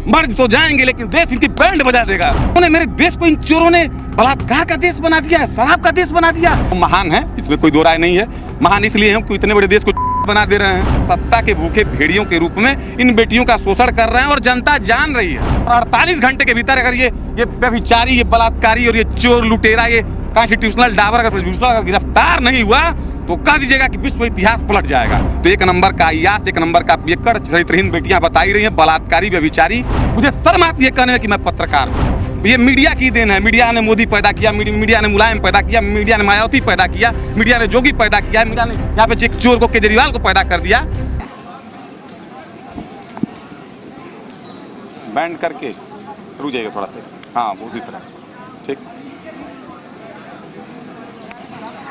मर तो जाएंगे लेकिन देश इनकी बैंड बजा देगा। उन्होंने मेरे देश को इन चोरों ने बलात्कार का देश बना दिया है, शराब का देश बना दिया। महान है, इसमें कोई दो राय नहीं है। महान इसलिए हम इतने बड़े देश को बना दे रहे हैं। सत्ता के भूखे भेड़ियों के रूप में इन बेटियों का शोषण कर रहे हैं और जनता जान रही है। और 48 घंटे के भीतर अगर ये व्यभिचारी, ये बलात्कारी और ये चोर लुटेरा, ये कॉन्स्टिट्यूशनल डाबर अगर गिरफ्तार नहीं हुआ तो कह दीजिएगा कि विश्व इतिहास पलट जाएगा। तो एक नंबर का अय्याश, एक नंबर का पियक्कड़ चरित्रहीन बेटियां बताई रही हैं, बलात्कारी व्यभिचारी। मुझे शर्म आती है कहने में कि मैं पत्रकार हूँ। ये मीडिया की देन है। मीडिया ने मोदी पैदा किया, मीडिया ने मुलायम पैदा किया, मीडिया ने मायावती पैदा किया, मीडिया ने जोगी पैदा किया, मीडिया ने यहाँ पे एक चोर को, केजरीवाल को पैदा कर दिया। बैंड करके रुक जाइएगा थोड़ा सा, हाँ उसी तरह, ठीक।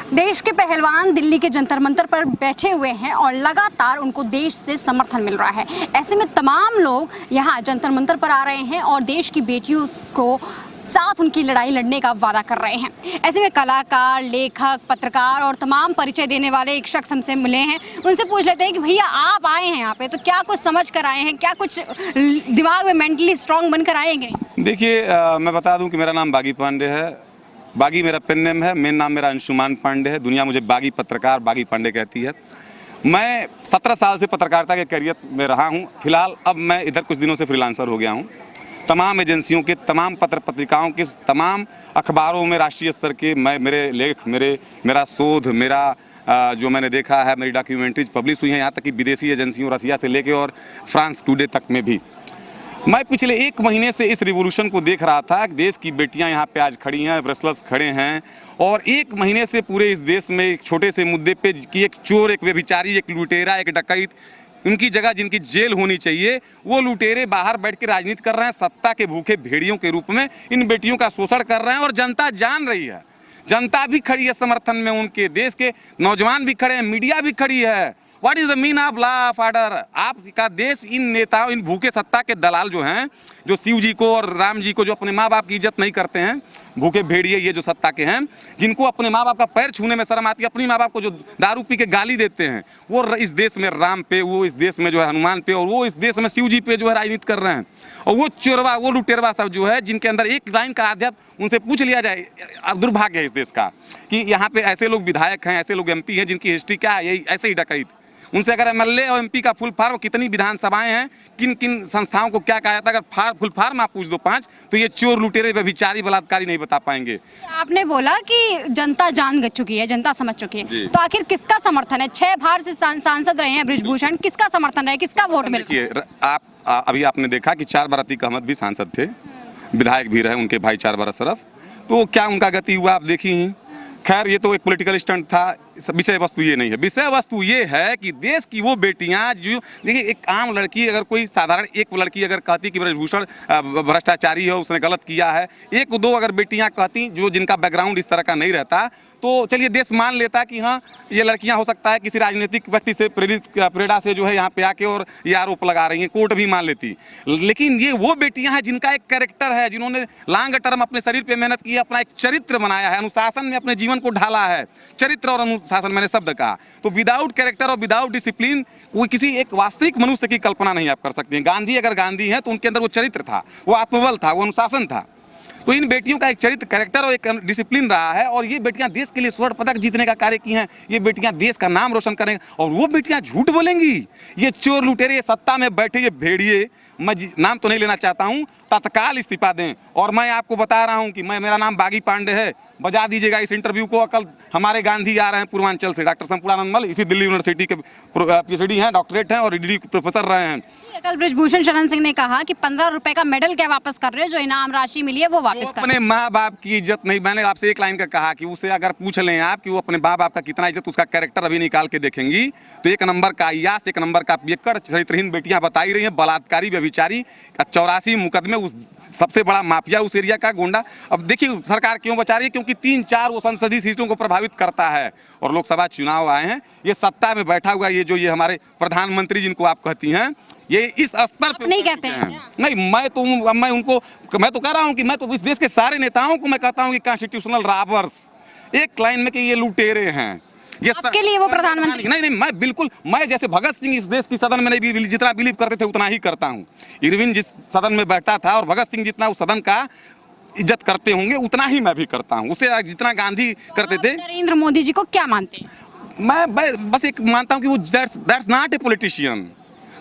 देश के पहलवान दिल्ली के जंतर मंतर पर बैठे हुए हैं और लगातार उनको देश से समर्थन मिल रहा है। ऐसे में तमाम लोग यहाँ जंतर मंतर पर आ रहे हैं और देश की बेटियों को साथ उनकी लड़ाई लड़ने का वादा कर रहे हैं। ऐसे में कलाकार, लेखक, पत्रकार और तमाम परिचय देने वाले एक शख्स हमसे मिले हैं। उनसे पूछ लेते हैं कि भैया आप आए हैं यहाँ पे तो क्या कुछ समझ कर आए हैं, क्या कुछ दिमाग में मेंटली स्ट्रांग बनकर आएंगे? देखिए, मैं बता दूं कि मेरा नाम बागी पांडे है। बागी मेरा पेन नेम है। मेन नाम मेरा अंशुमान पांडे है। दुनिया मुझे बागी पत्रकार, बागी पांडे कहती है। मैं 17 साल से पत्रकारिता के करियर में रहा हूं। फिलहाल अब मैं इधर कुछ दिनों से फ्रीलांसर हो गया हूं। तमाम एजेंसियों के, तमाम पत्र पत्रिकाओं के, तमाम अखबारों में राष्ट्रीय स्तर के मेरे लेख, मेरा शोध, मेरा जो मैंने देखा है, मेरी डॉक्यूमेंट्रीज पब्लिश हुई हैं, यहाँ तक कि विदेशी एजेंसियों, रसिया से लेके और फ्रांस टुडे तक में भी। मैं पिछले 1 महीने से इस रिवॉल्यूशन को देख रहा था। देश की बेटियां यहाँ पे आज खड़ी हैं, रेसलर्स खड़े हैं, और 1 महीने से पूरे इस देश में एक छोटे से मुद्दे पे कि एक चोर, एक व्यभिचारी, एक लुटेरा, एक डकैत, उनकी जगह जिनकी जेल होनी चाहिए, वो लुटेरे बाहर बैठ के राजनीति कर रहे हैं। सत्ता के भूखे भेड़ियों के रूप में इन बेटियों का शोषण कर रहे हैं और जनता जान रही है। जनता भी खड़ी है समर्थन में, उनके देश के नौजवान भी खड़े हैं, मीडिया भी खड़ी है। What is the mean of law of order? आपका देश इन नेताओं, इन भूखे सत्ता के दलाल जो हैं, जो शिव जी को और राम जी को, जो अपने माँ बाप की इज्जत नहीं करते हैं, भूखे भेड़िए ये जो सत्ता के हैं, जिनको अपने माँ बाप का पैर छूने में शर्म आती है, अपनी माँ बाप को जो दारू पी के गाली देते हैं, वो इस देश में राम पे, वो इस देश में जो है हनुमान पे, और वो इस देश में शिव जी पे जो है राजनीति कर रहे हैं। और वो चोरवा, वो लुटेरवा सब जो है, जिनके अंदर एक लाइन का आध्यात्म, उनसे पूछ लिया जाए, अब दुर्भाग्य है इस देश का कि यहाँ पे ऐसे लोग विधायक हैं, ऐसे लोग MP हैं जिनकी हिस्ट्री क्या है, यही ऐसे ही डकैत। उनसे अगर MLA और MP का फुल फॉर्म, कितनी विधानसभाएं हैं, किन किन संस्थाओं को क्या कहा जाता है, अगर फुल फॉर्म आप पूछ दो 5, तो ये चोर, लुटेरे, व्यभिचारी, बलात्कारी नहीं बता पाएंगे। आपने बोला कि जनता जान चुकी है, जनता समझ चुकी है, तो आखिर किसका समर्थन है? 6 बार से सांसद रहे हैं बृजभूषण, किसका समर्थन है, किसका वोट मिला? देखिए, आप अभी आपने देखा कि 4 बार अतीक अहमद भी सांसद थे, विधायक भी रहे उनके भाई 4 बार अशरफ, तो क्या उनका गति हुआ आप देखिए। खैर, ये तो एक पॉलिटिकल स्टंट था। विषय वस्तु ये नहीं है। विषय वस्तु ये है कि देश की वो बेटियां जो, देखिए, एक आम लड़की, अगर कोई साधारण एक लड़की अगर कहती कि बृजभूषण भ्रष्टाचारी है, उसने गलत किया है, 1-2 अगर बेटियां कहती जो जिनका बैकग्राउंड इस तरह का नहीं रहता, तो चलिए देश मान लेता कि हाँ, ये लड़कियां हो सकता है किसी राजनीतिक व्यक्ति से प्रेरणा से जो है यहाँ पे आके और ये आरोप लगा रही हैं, कोर्ट भी मान लेती। लेकिन ये वो बेटियां हैं जिनका एक कैरेक्टर है, जिन्होंने लॉन्ग टर्म अपने शरीर पे मेहनत की है, अपना एक चरित्र बनाया है, अनुशासन में अपने जीवन को ढाला है। चरित्र और अनुशासन, मैंने शब्द कहा, तो विदाउट कैरेक्टर और विदाउट डिसिप्लिन कोई किसी एक वास्तविक मनुष्य की कल्पना नहीं आप कर सकते हैं। गांधी अगर गांधी हैं तो उनके अंदर वो चरित्र था, वो आत्मबल था, वो अनुशासन था। तो इन बेटियों का एक चरित्र, कैरेक्टर और एक डिसिप्लिन रहा है, और ये बेटियां देश के लिए स्वर्ण पदक जीतने का कार्य की हैं। ये बेटियां देश का नाम रोशन करेंगी, और वो बेटियां झूठ बोलेंगी। ये चोर, लुटेरे, सत्ता में बैठे ये भेड़िए, मैं नाम तो नहीं लेना चाहता हूं, तत्काल इस्तीफा दें। और मैं आपको बता रहा हूं कि मेरा नाम बागी पांडे है। बजा दीजिएगा इस इंटरव्यू को। कल हमारे गांधी आ रहे हैं पूर्वांचल से, डॉक्टर संपूर्णानंद मल, इसी दिल्ली यूनिवर्सिटी के PhD हैं, डॉक्टरेट हैं और DD प्रोफेसर रहे हैं। कल बृजभूषण शरण सिंह ने कहा कि 15 रुपए का मेडल क्या वापस कर रहे हैं, जो इनाम राशि मिली है वो वापस कर। अपने माँ बाप की इज्जत नहीं, मैंने आपसे एक लाइन का कहा कि उसे अगर पूछ लें आप कि वो अपने माँ बाप का कितना इज्जत, उसका कैरेक्टर अभी निकाल के देखेंगी, तो 1 नंबर का अय्याश, 1 नंबर का पियक्कड़ चरित्रहीन बेटियां बताई रही हैं, बलात्कारी, व्यभिचारी, 84 मुकदमे, उस सबसे बड़ा माफिया उस एरिया का गुंडा। अब देखिए सरकार क्यों बचा रही है, क्योंकि 3-4 वो संसदीय सीटों को प्रभावित करता है, और लोकसभा चुनाव आए हैं। ये सत्ता में बैठा हुआ ये जो ये हमारे प्रधानमंत्री जिनको आप कहती हैं, ये इस स्तर पे नहीं कहते हैं। नहीं, मैं तो कह रहा हूं कि मैं तो इस देश के सारे नेताओं को मैं कहता हूं कि कॉन्स्टिट्यूशनल रॉबर्स, एक लाइन में कि ये लुटेरे हैं। ये आपके लिए वो प्रधानमंत्री? नहीं, मैं बिल्कुल, मैं जैसे भगत सिंह इस देश की सदन में नहीं भी जितना बिलीव करते थे उतना ही करता हूँ। इरविन जिस सदन में बैठता था और भगत सिंह जितना उस सदन का इज्जत करते होंगे उतना ही मैं भी करता हूँ, उससे जितना गांधी करते थे। नरेंद्र मोदी जी को क्या मानते हैं? मैं बस एक मानता हूँ कि वो that's not a politician,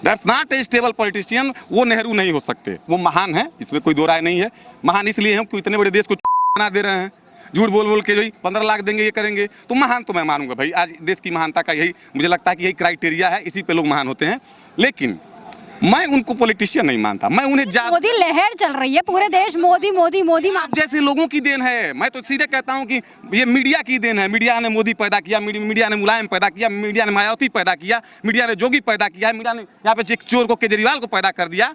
that's not a stable politician. वो नेहरू नहीं हो सकते, वो महान है, इसमें कोई दो राय नहीं है। महान इसलिए हम कि इतने बड़े देश को बना दे रहे हैं, झूठ बोल बोल के जो 15 लाख देंगे ये करेंगे, तो महान तो मैं मानूंगा भाई। आज देश की महानता का यही मुझे लगता है कि यही क्राइटेरिया है, इसी पे लोग महान होते हैं। लेकिन मैं उनको पॉलिटिशियन नहीं मानता, मैं उन्हें मोदी लहर चल रही है पूरे देश, मोदी मोदी मोदी जैसे लोगों की देन है। मैं तो सीधे कहता हूं कि ये मीडिया की देन है। मीडिया ने मोदी पैदा किया, मीडिया ने मुलायम पैदा किया, मीडिया ने मायावती पैदा किया, मीडिया ने जोगी पैदा किया, मीडिया ने यहाँ पे एक चोर को, केजरीवाल को पैदा कर दिया,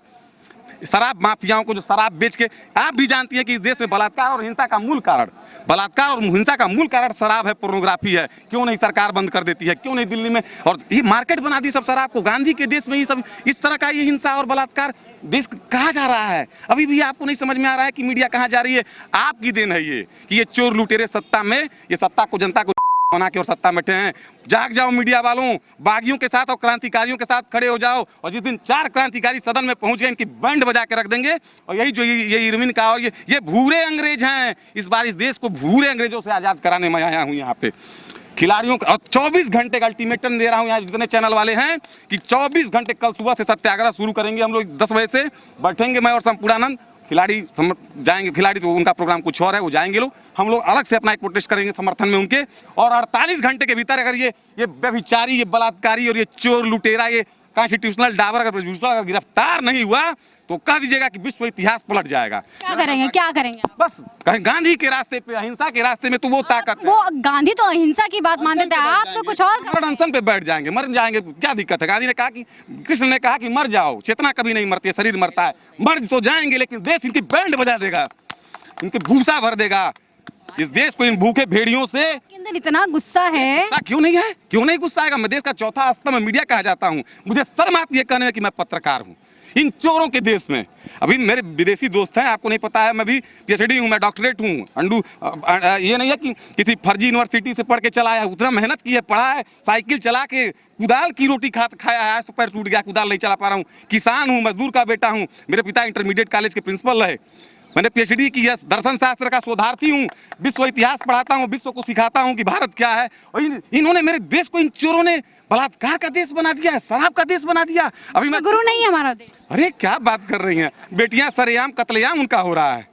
शराब माफियाओं को जो शराब बेच के। आप भी जानती है कि इस देश में बलात्कार और हिंसा का मूल कारण, बलात्कार और हिंसा का मूल कारण शराब है, पोर्नोग्राफी है। क्यों नहीं सरकार बंद कर देती है? क्यों नहीं दिल्ली में और ये मार्केट बना दी सब शराब को? गांधी के देश में ही सब इस तरह का ये हिंसा और बलात्कार देश कहाँ जा रहा है? अभी भी आपको नहीं समझ में आ रहा है कि मीडिया कहाँ जा रही है? आपकी देन है ये कि ये चोर लुटेरे सत्ता में, ये सत्ता को, जनता को बना के और सत्ता में बैठे हैं। जाग जाओ मीडिया वालों, बागियों के साथ और क्रांतिकारियों के साथ खड़े हो जाओ। और जिस दिन 4 क्रांतिकारी सदन में पहुंच गए, इनकी बैंड बजा के रख देंगे। और यही जो ये इरविन का और ये भूरे अंग्रेज हैं, इस बार इस देश को भूरे अंग्रेजों से आज़ाद कराने में आया हूँ यहाँ पे। खिलाड़ियों का 24 घंटे का अल्टीमेटम दे रहा हूँ यहाँ जितने चैनल वाले हैं कि 24 घंटे कल सुबह से सत्याग्रह शुरू करेंगे हम लोग। 10 बजे से बैठेंगे मैं और संपूर्णानंद। खिलाड़ी जाएंगे, खिलाड़ी तो उनका प्रोग्राम कुछ और है, वो जाएंगे लोग। हम लोग अलग से अपना एक प्रोटेस्ट करेंगे समर्थन में उनके। और 48 घंटे के भीतर अगर ये व्यभिचारी, ये बलात्कारी और ये चोर लुटेरा, ये कॉन्स्टिट्यूशनल डाबर अगर गिरफ्तार नहीं हुआ तो कह दीजिएगा कि विश्व इतिहास पलट जाएगा। क्या करेंगे, क्या करेंगे? बस कहीं गांधी के रास्ते पे, अहिंसा के रास्ते में तो वो ताकत है। वो गांधी तो अहिंसा की बात मानते थे, आप तो कुछ और। अनशन पे बैठ जाएंगे, मर जाएंगे, क्या दिक्कत है? गांधी ने कहा कि, कृष्ण ने कहा कि मर जाओ, चेतना कभी नहीं मरती है, शरीर मरता है। मर तो जाएंगे लेकिन देश इनकी बैंड बजा देगा, इनके भूसा भर देगा इस देश को इन भूखे भेड़ियों से। अंदर इतना गुस्सा है, क्यों नहीं है? क्यों नहीं गुस्सा आएगा? मैं देश का चौथा स्तंभ मीडिया कहा जाता हूँ। मुझे शर्म आती है कहने में कि मैं पत्रकार हूँ इन चोरों के देश में। अभी मेरे विदेशी दोस्त हैं, आपको नहीं पता है, मैं भी PhD हूँ, मैं डॉक्टरेट हूँ। ये नहीं है कि किसी फर्जी यूनिवर्सिटी से पढ़ के चला है, उतना मेहनत की है, पढ़ा है, साइकिल चला के कुदाल की रोटी खाया है। आज तो पैर टूट गया, कुदाल नहीं चला पा रहा हूँ। किसान हूँ, मजदूर का बेटा हूँ। मेरे पिता इंटरमीडिएट कॉलेज के प्रिंसिपल रहे। मैंने PhD की है, दर्शन शास्त्र का शोधार्थी हूँ, विश्व इतिहास पढ़ाता हूँ, विश्व को सिखाता हूँ कि भारत क्या है। और इन्होंने मेरे देश को, इन चोरों ने बलात्कार का देश बना दिया है, शराब का देश बना दिया। अभी मैं गुरु नहीं है हमारा देश। अरे क्या बात कर रही हैं? बेटियां सरेआम कत्लेआम उनका हो रहा है।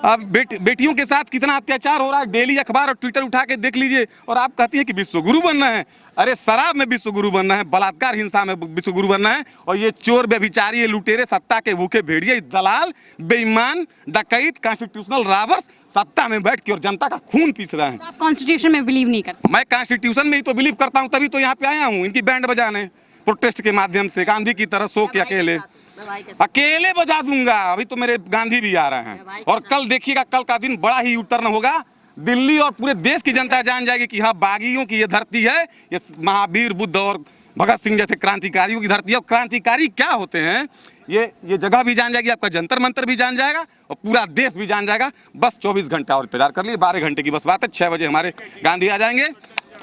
अब बेटियों के साथ कितना अत्याचार हो रहा है, डेली अखबार और ट्विटर उठा के देख लीजिए। और आप कहती है कि विश्व गुरु बनना है। अरे शराब में विश्व गुरु बनना है, बलात्कार हिंसा में विश्व गुरु बनना है। और ये चोर व्यभिचारी, ये लुटेरे, सत्ता के भूखे भेड़िए, दलाल, बेईमान, डकैत, कॉन्स्टिट्यूशनल रॉबर्स सत्ता में बैठ के और जनता का खून पीस रहे हैं। आप कॉन्स्टिट्यूशन में बिलीव नहीं करते? मैं कॉन्स्टिट्यूशन में ही तो बिलीव करता हूँ, तभी तो यहाँ पे आया हूँ इनकी बैंड बजाने, प्रोटेस्ट के माध्यम से। गांधी की तरह सो के अकेले बजा दूंगा। अभी तो मेरे गांधी भी आ रहे हैं। और कल देखिएगा, कल का दिन बड़ा ही उत्तर्ण होगा। दिल्ली और पूरे देश की जनता जान जाएगी कि हाँ, बागियों की ये धरती है, ये महावीर बुद्ध और भगत सिंह जैसे क्रांतिकारियों की धरती है। और क्रांतिकारी क्या होते हैं ये जगह भी जान जाएगी, आपका जंतर मंतर भी जान जाएगा और पूरा देश भी जान जाएगा। बस 24 घंटा और इंतजार कर लिए, 12 घंटे की बस बात है। 6 बजे हमारे गांधी आ जाएंगे।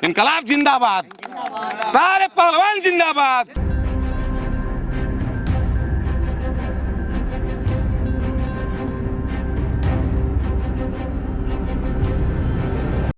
इनकलाब जिंदाबाद, सारे पहलवान जिंदाबाद।